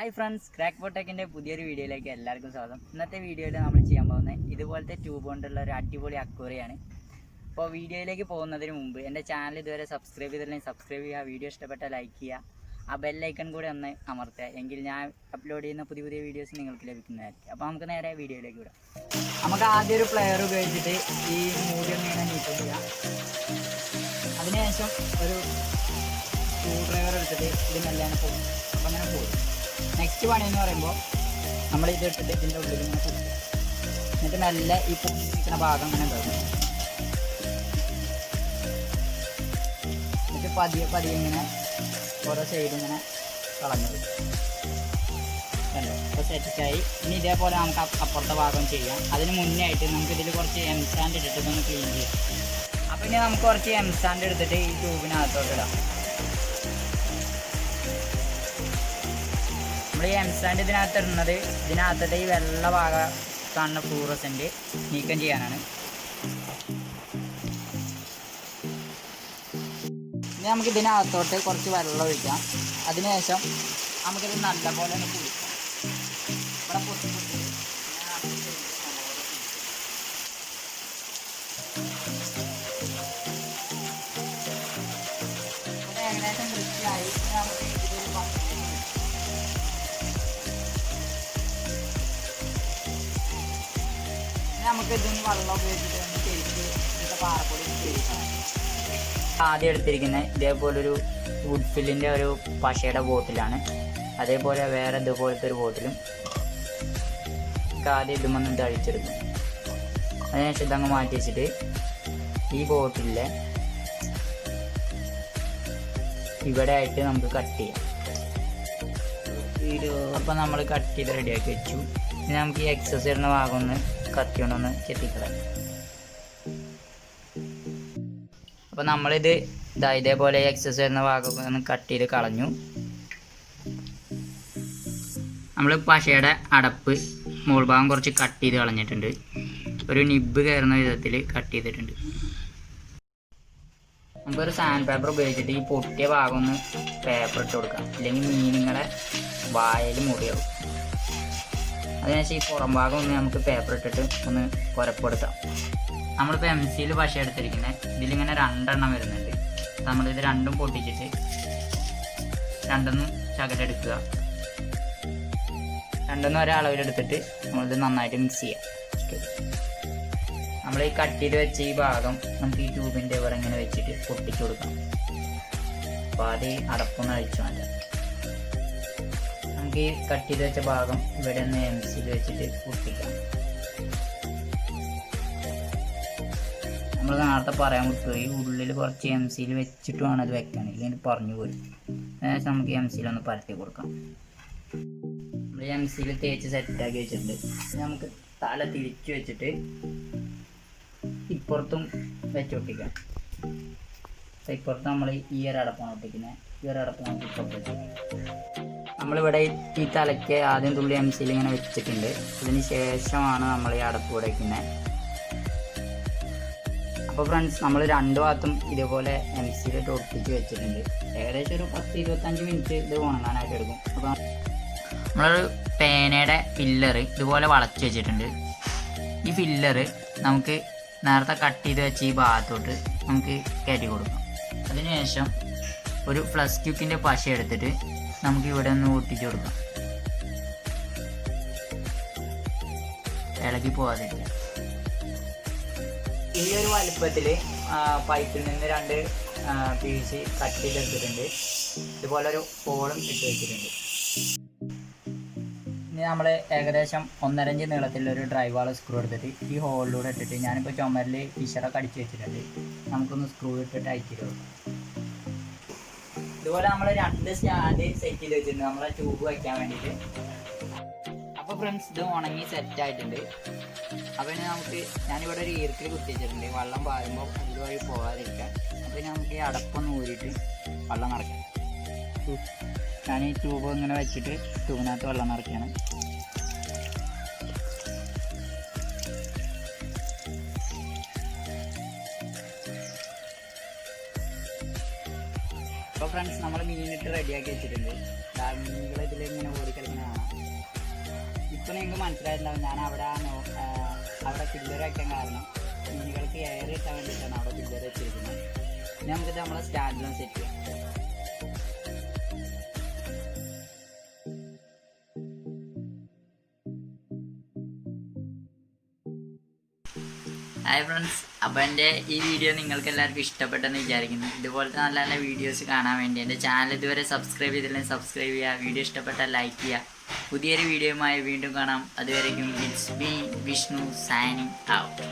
Hi friends, crack പോട്ടെക്കിൻ്റെ പുതിയൊരു വീഡിയോയിലേക്ക് എല്ലാവർക്കും സ്വാഗതം. ഇന്നത്തെ വീഡിയോയിൽ നമ്മൾ ചെയ്യാൻ പോകുന്നത് ഇതുപോലത്തെ ട്യൂബ് കൊണ്ടുള്ള ഒരു അടിപൊളി അക്വേറിയമാണ്. അപ്പോൾ വീഡിയോയിലേക്ക് പോകുന്നതിന് മുമ്പ് എൻ്റെ ചാനൽ ഇതുവരെ സബ്സ്ക്രൈബ് ചെയ്തില്ലെങ്കിൽ സബ്സ്ക്രൈബ് ചെയ്യുക, വീഡിയോ ഇഷ്ടപ്പെട്ട ലൈക്ക് ചെയ്യുക, ആ ബെല്ലൈക്കൺ കൂടി ഒന്ന് അമർത്തുക, എങ്കിൽ ഞാൻ അപ്ലോഡ് ചെയ്യുന്ന പുതിയ പുതിയ വീഡിയോസ് നിങ്ങൾക്ക് ലഭിക്കുന്നതായിരിക്കും. അപ്പോൾ നമുക്ക് നേരെ വീഡിയോയിലേക്ക് വിടാം. നമുക്ക് ആദ്യം ഒരു പ്ലെയർ ഉപയോഗിച്ചിട്ട് ഈ മൂടി ഇങ്ങനെ നീക്കം ചെയ്യാം. അതിനുശേഷം ഒരു സ്ക്രൂ ഡ്രൈവർ എടുത്തിട്ട് ഇത് മെല്ലാണ് പോകും. അപ്പോൾ അങ്ങനെ പോകും. നെക്സ്റ്റ് പണി എന്ന് പറയുമ്പോൾ നമ്മൾ ഇത് ഇട്ടിട്ട് ഇതിൻ്റെ ഉള്ളിൽ ഇങ്ങനെ കുത്തുക. എന്നിട്ട് നല്ല ഈ പൊങ്ങി നിൽക്കുന്ന ഭാഗം ഇങ്ങനെ ഉണ്ടാകും. എന്നിട്ട് പതിയെ പതിയെ ഇങ്ങനെ ഓരോ സൈഡും ഇങ്ങനെ കളഞ്ഞു അല്ലോ. അപ്പോൾ സെറ്റായി. ഇനി ഇതേപോലെ നമുക്ക് അപ്പുറത്തെ ഭാഗം ചെയ്യാം. അതിന് മുന്നേ ആയിട്ട് നമുക്ക് ഇതിൽ കുറച്ച് എം സാൻഡ് ഇട്ടിട്ട് ഇതൊന്ന് ക്ലീൻ ചെയ്യാം. അപ്പോൾ ഇനി നമുക്ക് കുറച്ച് എം സാൻഡ് എടുത്തിട്ട് ഈ ട്യൂബിനകത്തോട്ട് ഇടാം. നമ്മൾ ഈ എം സാൻഡ് ഇതിനകത്ത് ഇടുന്നത് ഇതിനകത്തത്തെ ഈ വെള്ള ഭാഗം കാണുന്ന ഫ്ലൂറസെൻ്റ് നീക്കം ചെയ്യാനാണ്. ഇനി നമുക്ക് ഇതിനകത്തോട്ട് കുറച്ച് വെള്ളം ഒഴിക്കാം. അതിനുശേഷം നമുക്കിത് നല്ലപോലെ ഒന്ന് കുളിക്കാം. ഇവിടെ പൊട്ടി ഏകദേശം വൃത്തിയായി. നമുക്ക് ഇതിൽ നമുക്ക് ഇതിന് വെള്ളം ഉപയോഗിച്ചിട്ട് ഒന്ന് ശരിക്ക് ഇന്നത്തെ പാറപ്പൊടി ശരിക്കണം. ആദ്യം എടുത്തിരിക്കുന്നത് ഇതേപോലൊരു വുഡ് ഫില്ലിൻ്റെ ഒരു പശയുടെ ബോട്ടിലാണ്. അതേപോലെ വേറെ ഇതുപോലത്തെ ഒരു ബോട്ടിലും ആദ്യം ഇതുമൊന്നും തഴിച്ചെടുക്കും. അതിനുശേഷം ഇതങ്ങ് മാറ്റി വെച്ചിട്ട് ഈ ബോട്ടിലെ ഇവിടെ ആയിട്ട് നമുക്ക് കട്ട് ചെയ്യാം. അപ്പോൾ നമ്മൾ കട്ട് ചെയ്ത് റെഡിയാക്കി വെച്ചു. ഇനി നമുക്ക് ഈ എക്സസ് ഇടുന്ന ഭാഗം ഒന്ന് കത്തി കൊണ്ടൊന്ന് ചെത്തിക്കളയാം. അപ്പോൾ നമ്മളിത് ഇതേപോലെ എക്സസ് വരുന്ന ഭാഗം ഒന്ന് കട്ട് ചെയ്ത് കളഞ്ഞു. നമ്മൾ പശയുടെ അടപ്പ് മുകൾ ഭാഗം കുറച്ച് കട്ട് ചെയ്ത് കളഞ്ഞിട്ടുണ്ട്. ഒരു നിബ്ബ് കയറുന്ന വിധത്തിൽ കട്ട് ചെയ്തിട്ടുണ്ട്. നമുക്കൊരു സാൻഡ് പേപ്പർ ഉപയോഗിച്ചിട്ട് ഈ പൊട്ടിയ ഭാഗം ഒന്ന് പേപ്പർ ഇട്ട് കൊടുക്കാം, ഇല്ലെങ്കിൽ മീനുകളെ വായയിൽ മുറിയാവും. അതിനുശേഷം ഈ പുറം ഭാഗം ഒന്ന് നമുക്ക് പേപ്പർ ഇട്ടിട്ട് ഒന്ന് കുരപ്പെടുത്താം. നമ്മളിപ്പോൾ എം സിയിൽ പശ എടുത്തിരിക്കുന്നത് ഇതിലിങ്ങനെ രണ്ടെണ്ണം വരുന്നുണ്ട്. നമ്മളിത് രണ്ടും പൊട്ടിച്ചിട്ട് രണ്ടൊന്നും ശകലെടുക്കുക. രണ്ടൊന്നും ഒരളവിലെടുത്തിട്ട് നമ്മളിത് നന്നായിട്ട് മിക്സ് ചെയ്യാം. നമ്മൾ ഈ കട്ട് ചെയ്ത് വെച്ച ഈ ഭാഗം നമുക്ക് ഈ ട്യൂബിൻ്റെ ഇവിടെ ഇങ്ങനെ വെച്ചിട്ട് പൊട്ടിച്ചു കൊടുക്കാം. അപ്പോൾ അത് അടപ്പൊന്ന് അഴിച്ചു മാറ്റാം. നമുക്ക് ഈ കട്ട് ചെയ്ത് വെച്ച ഭാഗം ഇവിടെ ഒന്ന് എം സിയിൽ വെച്ചിട്ട് പൊട്ടിക്കാം. നമ്മൾ നേരത്തെ പറയാൻ വിട്ടു, ഈ ഉള്ളിൽ കുറച്ച് എം സിയിൽ വെച്ചിട്ട് വേണം അത് വെക്കാൻ, ഇല്ലെങ്കിൽ പറഞ്ഞു പോയി. അതിനുശേഷം നമുക്ക് എം സിയിലൊന്ന് പരത്തി കൊടുക്കാം. നമ്മൾ എം സിയിൽ തേച്ച് സെറ്റാക്കി വെച്ചിട്ടുണ്ട്. നമുക്ക് തല തിരിച്ചു വെച്ചിട്ട് ഇപ്പുറത്തും വെച്ചൊട്ടിക്കാം. ഇപ്പുറത്ത് നമ്മൾ ഈ ഒരടപ്പാണ് ഒട്ടിക്കുന്നത്. ഈ ഒരടപ്പ് നമുക്ക് ഇപ്പുറത്ത് വെച്ചു. നമ്മളിവിടെ ഈ തലയ്ക്ക് ആദ്യം തുള്ളി എം സിയിൽ ഇങ്ങനെ വെച്ചിട്ടുണ്ട്. അതിന് ശേഷമാണ് നമ്മൾ ഈ അടപ്പ് ഉടയ്ക്കുന്നത്. അപ്പോൾ ഫ്രണ്ട്സ്, നമ്മൾ രണ്ട് ഭാഗത്തും ഇതേപോലെ എം സിയിലിട്ട് ഒട്ടിച്ച് വെച്ചിട്ടുണ്ട്. ഏകദേശം ഒരു 10-25 മിനിറ്റ് ഇത് ഉണങ്ങാനായിട്ട് എടുക്കും. അപ്പോൾ നമ്മളൊരു പേനയുടെ ഫില്ലർ ഇതുപോലെ വളച്ച് വെച്ചിട്ടുണ്ട്. ഈ ഫില്ലർ നമുക്ക് നേരത്തെ കട്ട് ചെയ്ത് വെച്ച് ഈ ഭാഗത്തോട്ട് നമുക്ക് കയറ്റി കൊടുക്കാം. അതിനുശേഷം ഒരു ഫ്ലസ് ക്യൂക്കിൻ്റെ പശ എടുത്തിട്ട് നമുക്ക് ഇവിടെ ഒന്ന് ഒട്ടിച്ചു കൊടുക്കാം, ഇളകി പോകാതിരിക്കാം. ഈ ഒരു വലുപ്പത്തിൽ പൈപ്പിൽ നിന്ന് 2 പീസ് കട്ട് ചെയ്തെടുത്തിട്ടുണ്ട്. ഇതുപോലെ ഒരു ഹോളും ഇട്ട് വെച്ചിട്ടുണ്ട്. ഇനി നമ്മൾ ഏകദേശം 1.5 ഇഞ്ച് നീളത്തിലൊരു ഡ്രൈവാൾ സ്ക്രൂ എടുത്തിട്ട് ഈ ഹോളിലൂടെ ഇട്ടിട്ട്, ഞാനിപ്പോൾ ചുമരിൽ ഫിഷറൊക്കെ അടിച്ച് വെച്ചിട്ടുണ്ട്, നമുക്കൊന്ന് സ്ക്രൂ ഇട്ടിട്ട് അയച്ചിട്ട് കൊടുക്കാം. ഇതുപോലെ നമ്മൾ 2 സ്റ്റാൻഡ് സെറ്റ് ചെയ്ത് വെച്ചിട്ടുണ്ട് നമ്മളെ ട്യൂബ് വയ്ക്കാൻ വേണ്ടിയിട്ട്. അപ്പോൾ ഫ്രണ്ട്സ്, ഇത് ഉണങ്ങി സെറ്റായിട്ടുണ്ട്. അപ്പോൾ ഇനി നമുക്ക്, ഞാനിവിടെ ഒരു ഈർക്കിൽ കുത്തി വെച്ചിട്ടുണ്ട് വെള്ളം പാരുമ്പോൾ അതുവഴി പോകാതിരിക്കാൻ. അപ്പോൾ ഇനി നമുക്ക് ഈ അടപ്പൊന്ന് ഊരിയിട്ട് വെള്ളം നിറയ്ക്കാം. ഞാൻ ഈ ട്യൂബ് ഇങ്ങനെ വെച്ചിട്ട് ട്യൂബിനകത്ത് വെള്ളം നിറയ്ക്കുകയാണ്. അപ്പോൾ ഫ്രണ്ട്സ് നമ്മൾ മീനിട്ട് റെഡിയാക്കി വെച്ചിട്ടുണ്ട്. മീനുകൾ ഇതിലിങ്ങനെ ഓടിക്കളിക്കുന്ന കാണാം. ഇപ്പോൾ നിങ്ങൾക്ക് മനസ്സിലായിട്ടുണ്ടാവും ഞാൻ അവിടെ പില്ലർ വയ്ക്കാൻ കാരണം മീനുകൾക്ക് എയർ കിട്ടാൻ വേണ്ടിയിട്ടാണ് അവിടെ പില്ലർ വെച്ചിരിക്കുന്നത്. ഇനി നമുക്കിത് നമ്മളെ സ്റ്റാൻഡിലും സെറ്റ് ചെയ്യാം. ഹായ് ഫ്രണ്ട്സ്, അപ്പോൾ എൻ്റെ ഈ വീഡിയോ നിങ്ങൾക്ക് എല്ലാവർക്കും ഇഷ്ടപ്പെട്ടെന്ന് വിചാരിക്കുന്നു. ഇതുപോലത്തെ നല്ല നല്ല വീഡിയോസ് കാണാൻ വേണ്ടി എൻ്റെ ചാനൽ ഇതുവരെ സബ്സ്ക്രൈബ് ചെയ്തില്ലെങ്കിൽ സബ്സ്ക്രൈബ് ചെയ്യുക. വീഡിയോ ഇഷ്ടപ്പെട്ടാൽ ലൈക്ക് ചെയ്യുക. പുതിയൊരു വീഡിയോയുമായി വീണ്ടും കാണാം. അതുവരേക്കും it's me Vishnu signing out.